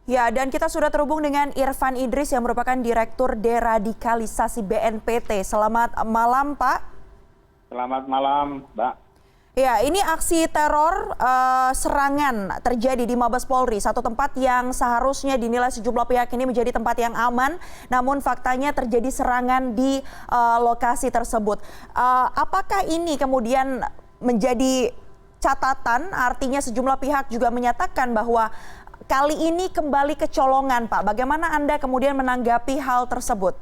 Ya, dan kita sudah terhubung dengan Irfan Idris yang merupakan Direktur Deradikalisasi BNPT. Selamat malam, Pak. Selamat malam, Mbak. Ya, ini aksi teror serangan terjadi di Mabes Polri, satu tempat yang seharusnya dinilai sejumlah pihak ini menjadi tempat yang aman, namun faktanya terjadi serangan di lokasi tersebut. Apakah ini kemudian menjadi catatan, artinya sejumlah pihak juga menyatakan bahwa kali ini kembali kecolongan, Pak. Bagaimana Anda kemudian menanggapi hal tersebut?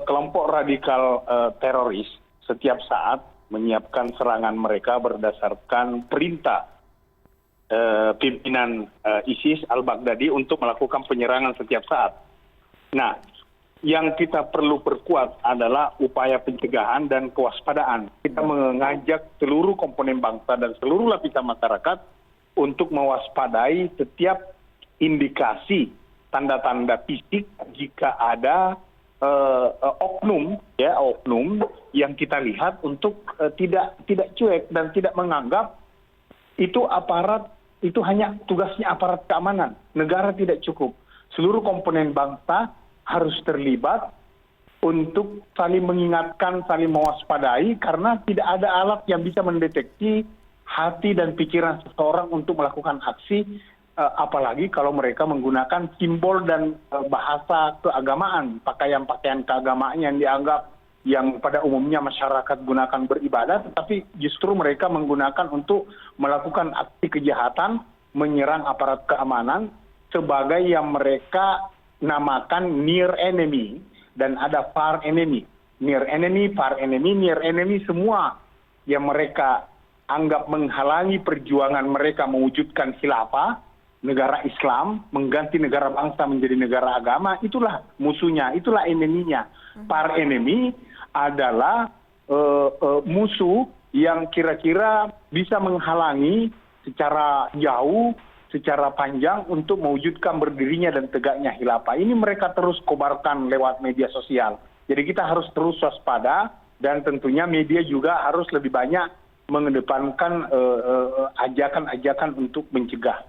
Kelompok radikal teroris setiap saat menyiapkan serangan mereka berdasarkan perintah pimpinan ISIS al-Baghdadi untuk melakukan penyerangan setiap saat. Nah, yang kita perlu perkuat adalah upaya pencegahan dan kewaspadaan. Kita mengajak seluruh komponen bangsa dan seluruh lapisan masyarakat untuk mewaspadai setiap indikasi tanda-tanda fisik jika ada oknum yang kita lihat untuk tidak cuek dan tidak menganggap itu aparat itu hanya tugasnya aparat keamanan. Negara tidak cukup. Seluruh komponen bangsa harus terlibat untuk saling mengingatkan, saling mewaspadai karena tidak ada alat yang bisa mendeteksi hati dan pikiran seseorang untuk melakukan aksi, apalagi kalau mereka menggunakan simbol dan bahasa keagamaan, pakaian-pakaian keagamaan yang dianggap yang pada umumnya masyarakat gunakan beribadah, tetapi justru mereka menggunakan untuk melakukan aksi kejahatan, menyerang aparat keamanan sebagai yang mereka namakan near enemy dan ada far enemy. Near enemy, far enemy, near enemy semua yang mereka anggap menghalangi perjuangan mereka mewujudkan khilafah, negara Islam, mengganti negara bangsa menjadi negara agama, itulah musuhnya, itulah eneminya. Par enemy adalah musuh yang kira-kira bisa menghalangi secara jauh, secara panjang untuk mewujudkan berdirinya dan tegaknya khilafah. Ini mereka terus kobarkan lewat media sosial. Jadi kita harus terus waspada dan tentunya media juga harus lebih banyak mengedepankan ajakan-ajakan untuk mencegah.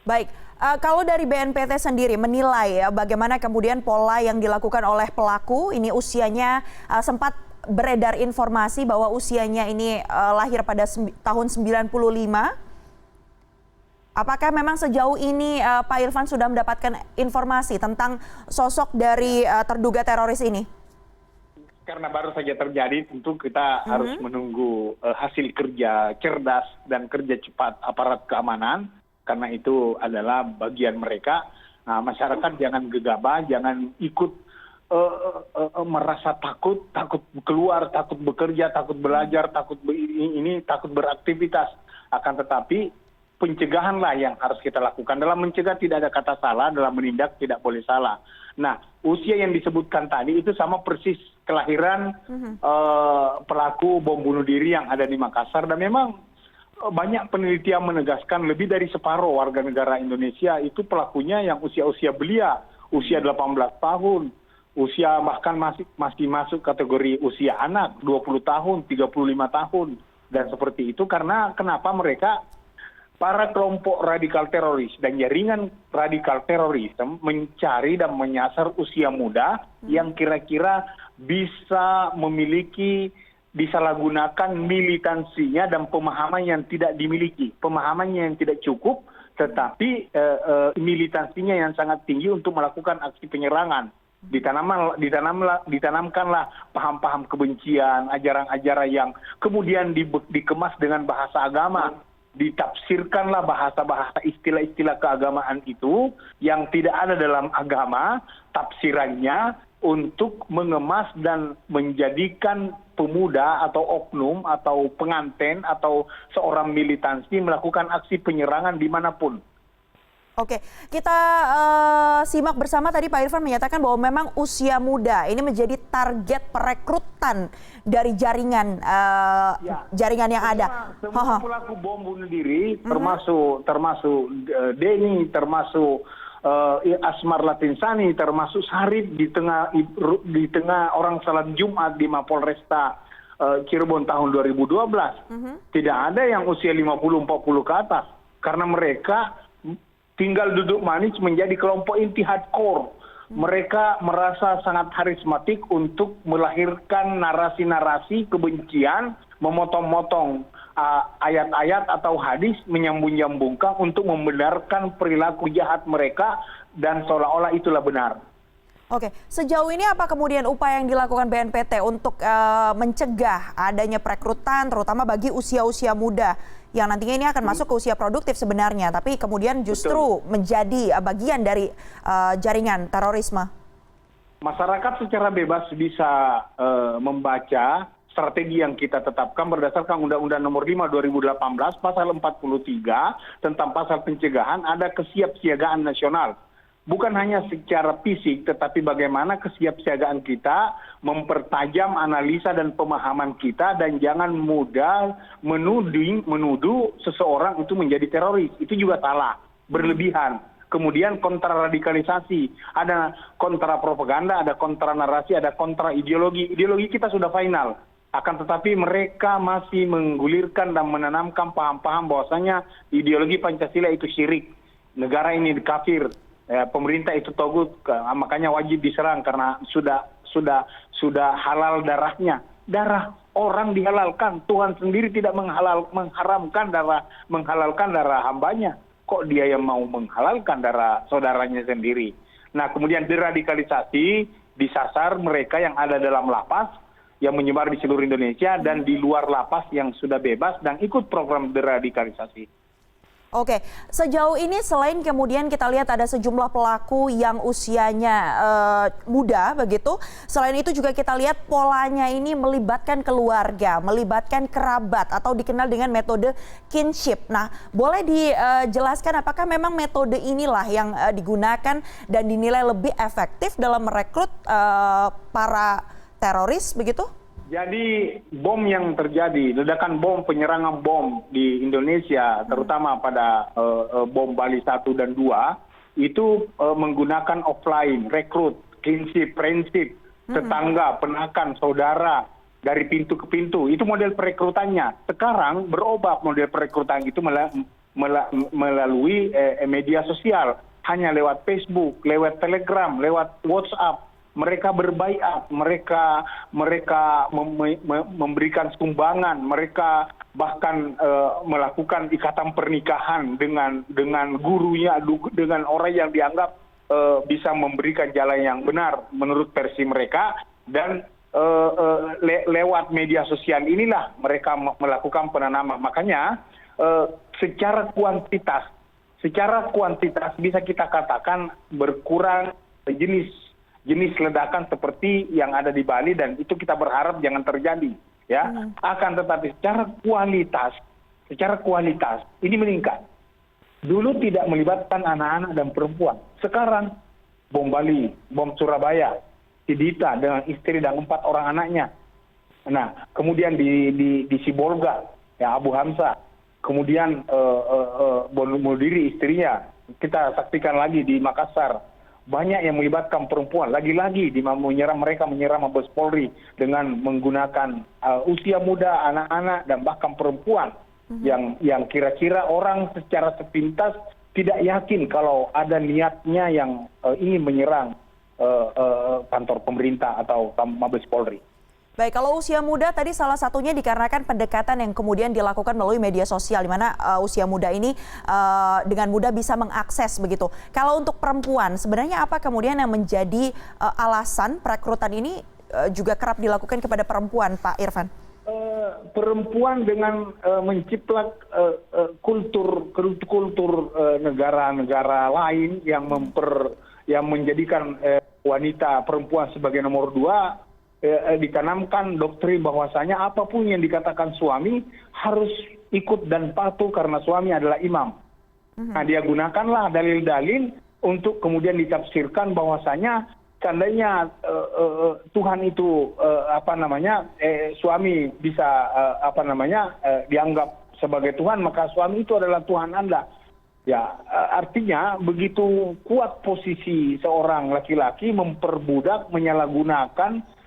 Baik, kalau dari BNPT sendiri menilai ya bagaimana kemudian pola yang dilakukan oleh pelaku, ini usianya sempat beredar informasi bahwa usianya ini lahir pada tahun 95. Apakah memang sejauh ini Pak Irfan sudah mendapatkan informasi tentang sosok dari terduga teroris ini? Karena baru saja terjadi, tentu kita harus menunggu hasil kerja cerdas dan kerja cepat aparat keamanan, karena itu adalah bagian mereka. Nah, masyarakat jangan gegabah, jangan ikut merasa takut keluar, takut bekerja, takut belajar, takut beraktivitas. Akan tetapi pencegahanlah yang harus kita lakukan. Dalam mencegah tidak ada kata salah, dalam menindak tidak boleh salah. Nah, usia yang disebutkan tadi itu sama persis kelahiran pelaku bom bunuh diri yang ada di Makassar, dan memang banyak penelitian menegaskan lebih dari separuh warga negara Indonesia itu pelakunya yang usia-usia belia, usia 18 tahun, usia bahkan masih masuk kategori usia anak 20 tahun, 35 tahun, dan seperti itu. Karena kenapa mereka para kelompok radikal teroris dan jaringan radikal terorisme mencari dan menyasar usia muda yang kira-kira bisa memiliki disalahgunakan militansinya dan pemahaman yang tidak dimiliki, pemahamannya yang tidak cukup, tetapi militansinya yang sangat tinggi untuk melakukan aksi penyerangan. Ditanamkanlah paham-paham kebencian, ajaran-ajaran yang kemudian dikemas dengan bahasa agama. Ditafsirkanlah bahasa-bahasa istilah-istilah keagamaan itu yang tidak ada dalam agama, tafsirannya untuk mengemas dan menjadikan pemuda atau oknum atau pengantin atau seorang militansi melakukan aksi penyerangan dimanapun. Oke, kita simak bersama tadi Pak Irfan menyatakan bahwa memang usia muda ini menjadi target perekrutan dari jaringan jaringan yang ada. Semua pelaku bom bunuh diri, termasuk Denny, termasuk Asmar Latinsani, termasuk Sarip di tengah orang salat Jumat di Mapolresta Cirebon tahun 2012. Tidak ada yang usia 50-40 ke atas. karena mereka tinggal duduk manis menjadi kelompok inti hardcore. Mereka merasa sangat karismatik untuk melahirkan narasi-narasi kebencian, memotong-motong ayat-ayat atau hadis, menyambung-nyambungkan untuk membenarkan perilaku jahat mereka dan seolah-olah itulah benar. Oke, sejauh ini apa kemudian upaya yang dilakukan BNPT untuk mencegah adanya perekrutan, terutama bagi usia-usia muda yang nantinya ini akan masuk ke usia produktif sebenarnya, tapi kemudian justru menjadi bagian dari jaringan terorisme? Masyarakat secara bebas bisa membaca strategi yang kita tetapkan berdasarkan Undang-Undang Nomor 5 2018 Pasal 43 tentang pasal pencegahan, ada kesiapsiagaan nasional. Bukan hanya secara fisik, tetapi bagaimana kesiapsiagaan kita mempertajam analisa dan pemahaman kita dan jangan mudah menuduh seseorang itu menjadi teroris. Itu juga salah, berlebihan. Kemudian kontraradikalisasi, ada kontra propaganda, ada kontra narasi, ada kontra ideologi. Ideologi kita sudah final. Akan tetapi mereka masih menggulirkan dan menanamkan paham-paham bahwasanya ideologi Pancasila itu syirik. Negara ini kafir. Pemerintah itu togut, makanya wajib diserang karena sudah halal darahnya. Darah orang dihalalkan, Tuhan sendiri tidak menghalalkan darah hambanya. Kok dia yang mau menghalalkan darah saudaranya sendiri? Nah, kemudian deradikalisasi disasar mereka yang ada dalam lapas yang menyebar di seluruh Indonesia dan di luar lapas yang sudah bebas dan ikut program deradikalisasi. Oke, sejauh ini selain kemudian kita lihat ada sejumlah pelaku yang usianya muda begitu, selain itu juga kita lihat polanya ini melibatkan keluarga, melibatkan kerabat atau dikenal dengan metode kinship. Nah, boleh dijelaskan apakah memang metode inilah yang digunakan dan dinilai lebih efektif dalam merekrut para teroris begitu? Jadi bom yang terjadi, ledakan bom, penyerangan bom di Indonesia, terutama pada bom Bali 1 dan 2, itu menggunakan offline, rekrut, kinship, prinsip, tetangga, penakan, saudara, dari pintu ke pintu. Itu model perekrutannya. Sekarang berubah model perekrutan itu melalui media sosial. Hanya lewat Facebook, lewat Telegram, lewat WhatsApp. Mereka berbaiat, mereka memberikan sumbangan, mereka bahkan melakukan ikatan pernikahan dengan gurunya, dengan orang yang dianggap bisa memberikan jalan yang benar menurut versi mereka, dan lewat media sosial inilah mereka melakukan penanaman. Makanya secara kuantitas bisa kita katakan berkurang jenis ledakan seperti yang ada di Bali, dan itu kita berharap jangan terjadi, ya. Akan tetapi secara kualitas ini meningkat. Dulu tidak melibatkan anak-anak dan perempuan. Sekarang bom Bali, bom Surabaya, Sidita dengan istri dan 4 orang anaknya. Nah, kemudian di Sibolga, ya, Abu Hamzah, kemudian bom bunuh diri istrinya. Kita saksikan lagi di Makassar. Banyak yang melibatkan perempuan, lagi-lagi mereka menyerang Mabes Polri dengan menggunakan usia muda, anak-anak, dan bahkan perempuan yang kira-kira orang secara sepintas tidak yakin kalau ada niatnya yang ingin menyerang kantor pemerintah atau Mabes Polri. Baik, kalau usia muda tadi salah satunya dikarenakan pendekatan yang kemudian dilakukan melalui media sosial, di mana usia muda ini dengan mudah bisa mengakses begitu. Kalau untuk perempuan, sebenarnya apa kemudian yang menjadi alasan perekrutan ini juga kerap dilakukan kepada perempuan, Pak Irfan? Perempuan dengan menciplak kultur negara-negara lain yang menjadikan wanita perempuan sebagai nomor 2. Ditanamkan doktrin bahwasanya apapun yang dikatakan suami harus ikut dan patuh karena suami adalah imam. Nah, dia gunakanlah dalil-dalil untuk kemudian ditafsirkan bahwasanya seandainya Tuhan itu suami bisa dianggap sebagai Tuhan, maka suami itu adalah Tuhan Anda. Ya, artinya begitu kuat posisi seorang laki-laki memperbudak, menyalahgunakan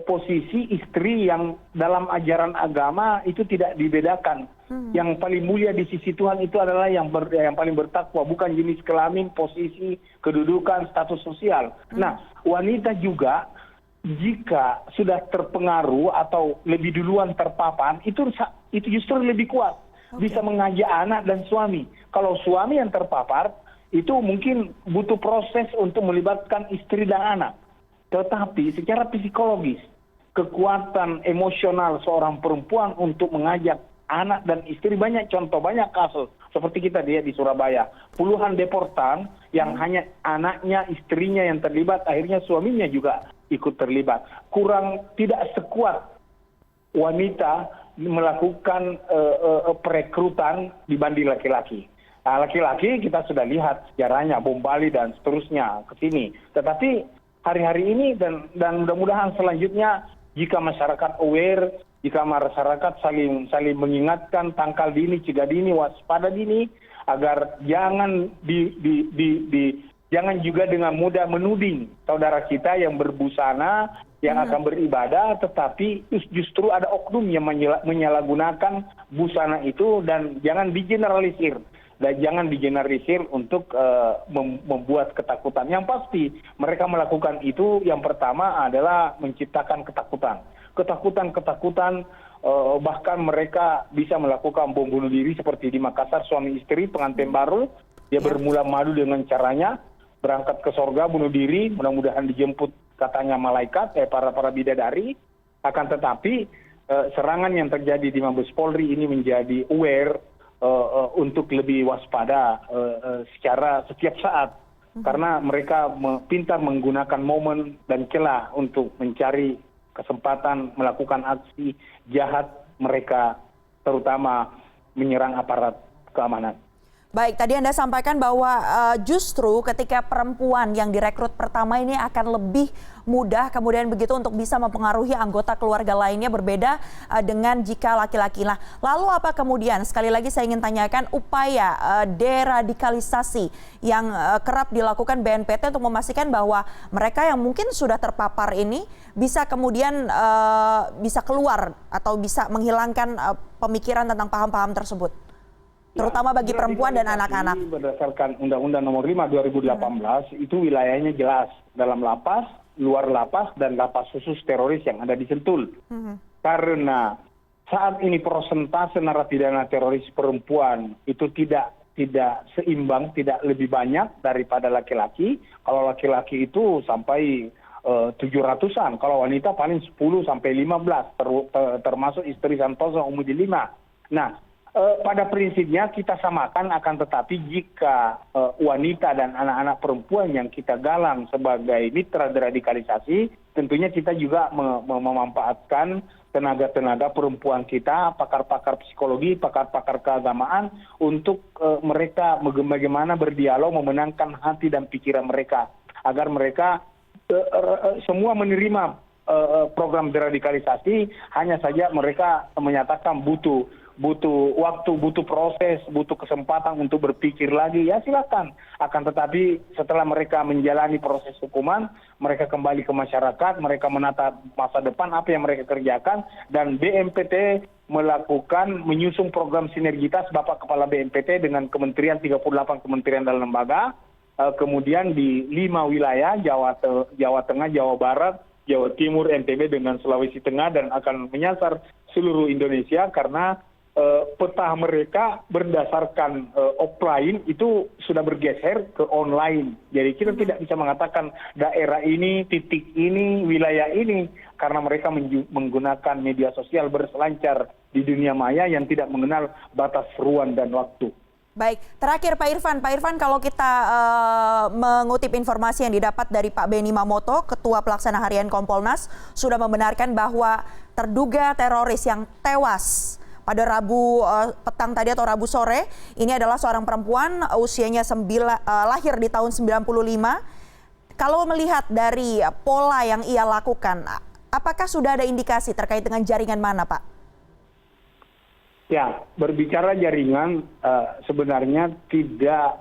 posisi istri yang dalam ajaran agama itu tidak dibedakan. Yang paling mulia di sisi Tuhan itu adalah yang paling bertakwa, bukan jenis kelamin, posisi, kedudukan, status sosial. Nah, wanita juga jika sudah terpengaruh atau lebih duluan terpapar, itu justru lebih kuat. Bisa mengajak anak dan suami. Kalau suami yang terpapar, itu mungkin butuh proses untuk melibatkan istri dan anak. Tetapi secara psikologis, kekuatan emosional seorang perempuan untuk mengajak anak dan istri, banyak contoh, banyak kasus. Seperti kita lihat di Surabaya, puluhan deportan yang hanya anaknya, istrinya yang terlibat, akhirnya suaminya juga ikut terlibat. Tidak sekuat wanita melakukan perekrutan dibanding laki-laki. Nah, laki-laki kita sudah lihat sejarahnya, bom Bali dan seterusnya ke sini. Tetapi hari-hari ini dan mudah-mudahan selanjutnya, jika masyarakat aware, jika masyarakat saling mengingatkan, tangkal dini, cegah dini, waspada dini, agar jangan jangan juga dengan mudah menuding saudara kita yang berbusana, yang akan beribadah, tetapi justru ada oknum yang menyalahgunakan busana itu, dan jangan digeneralisir. Dan jangan digeneralisir untuk membuat ketakutan. Yang pasti mereka melakukan itu, yang pertama adalah menciptakan ketakutan. Ketakutan, bahkan mereka bisa melakukan bom bunuh diri seperti di Makassar, suami istri pengantin baru, dia bermula madu dengan caranya, berangkat ke sorga, bunuh diri, mudah-mudahan dijemput katanya malaikat, para bidadari. Akan tetapi serangan yang terjadi di Mabes Polri ini menjadi aware, untuk lebih waspada secara setiap saat, karena mereka pintar menggunakan momen dan celah untuk mencari kesempatan melakukan aksi jahat mereka, terutama menyerang aparat keamanan. Baik, tadi Anda sampaikan bahwa justru ketika perempuan yang direkrut pertama ini akan lebih mudah kemudian begitu untuk bisa mempengaruhi anggota keluarga lainnya, berbeda dengan jika laki-laki. Nah, lalu apa kemudian, sekali lagi saya ingin tanyakan, upaya deradikalisasi yang kerap dilakukan BNPT untuk memastikan bahwa mereka yang mungkin sudah terpapar ini bisa kemudian bisa keluar atau bisa menghilangkan pemikiran tentang paham-paham tersebut, terutama bagi perempuan dan anak-anak. Berdasarkan Undang-Undang Nomor 5 2018, itu wilayahnya jelas, dalam lapas, luar lapas, dan lapas khusus teroris yang ada di Sentul. Karena saat ini persentase narapidana teroris perempuan itu tidak seimbang, tidak lebih banyak daripada laki-laki. Kalau laki-laki itu sampai 700-an, kalau wanita paling 10 sampai 15, termasuk istri Santoso Umudi 5. Nah, pada prinsipnya kita samakan, akan tetapi jika wanita dan anak-anak perempuan yang kita galang sebagai mitra deradikalisasi, tentunya kita juga memanfaatkan tenaga-tenaga perempuan kita, pakar-pakar psikologi, pakar-pakar keagamaan, untuk mereka bagaimana berdialog, memenangkan hati dan pikiran mereka, agar mereka semua menerima program deradikalisasi. Hanya saja mereka menyatakan butuh waktu, butuh proses, butuh kesempatan untuk berpikir lagi, ya silakan. Akan tetapi setelah mereka menjalani proses hukuman, mereka kembali ke masyarakat, mereka menata masa depan, apa yang mereka kerjakan, dan BNPT menyusun program sinergitas, Bapak Kepala BNPT dengan Kementerian, 38 kementerian dan lembaga, kemudian di 5 wilayah, Jawa Tengah, Jawa Barat, Jawa Timur, NTB dengan Sulawesi Tengah, dan akan menyasar seluruh Indonesia, karena peta mereka berdasarkan offline itu sudah bergeser ke online. Jadi kita tidak bisa mengatakan daerah ini, titik ini, wilayah ini, karena mereka menggunakan media sosial berselancar di dunia maya yang tidak mengenal batas ruang dan waktu. Baik, terakhir Pak Irfan, kalau kita mengutip informasi yang didapat dari Pak Benny Mamoto, Ketua Pelaksana Harian Kompolnas, sudah membenarkan bahwa terduga teroris yang tewas pada Rabu petang tadi atau Rabu sore, ini adalah seorang perempuan usianya lahir di tahun 95. Kalau melihat dari pola yang ia lakukan, apakah sudah ada indikasi terkait dengan jaringan mana, Pak? Ya, berbicara jaringan sebenarnya tidak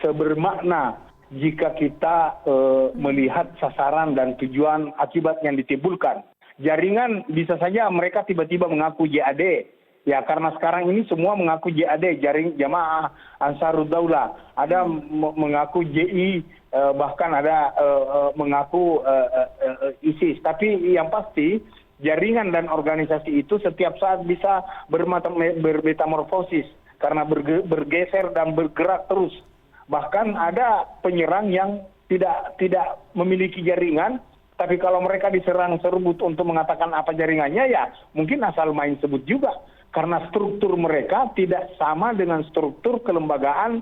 sebermakna jika kita melihat sasaran dan tujuan akibat yang ditimbulkan. Jaringan bisa saja mereka tiba-tiba mengaku JAD. Ya, karena sekarang ini semua mengaku JAD, jaring Jamaah Ansarud Daulah. Ada mengaku JI, bahkan ada mengaku ISIS. Tapi yang pasti jaringan dan organisasi itu setiap saat bisa bermetamorfosis karena bergeser dan bergerak terus. Bahkan ada penyerang yang tidak memiliki jaringan, tapi kalau mereka diserang serbut untuk mengatakan apa jaringannya, ya mungkin asal main sebut juga. Karena struktur mereka tidak sama dengan struktur kelembagaan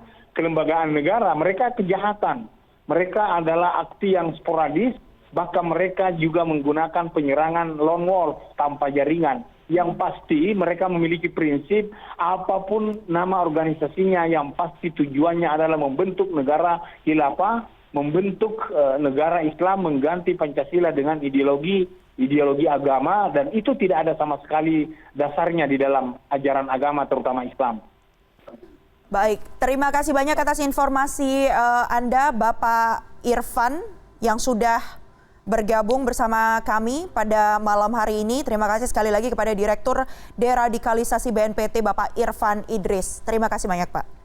negara. Mereka kejahatan. Mereka adalah aksi yang sporadis, bahkan mereka juga menggunakan penyerangan lone wolf tanpa jaringan. Yang pasti mereka memiliki prinsip apapun nama organisasinya, yang pasti tujuannya adalah membentuk negara khilafah, membentuk negara Islam, mengganti Pancasila dengan ideologi agama, dan itu tidak ada sama sekali dasarnya di dalam ajaran agama terutama Islam. Baik, terima kasih banyak atas informasi Anda, Bapak Irfan, yang sudah bergabung bersama kami pada malam hari ini. Terima kasih sekali lagi kepada Direktur Deradikalisasi BNPT, Bapak Irfan Idris. Terima kasih banyak, Pak.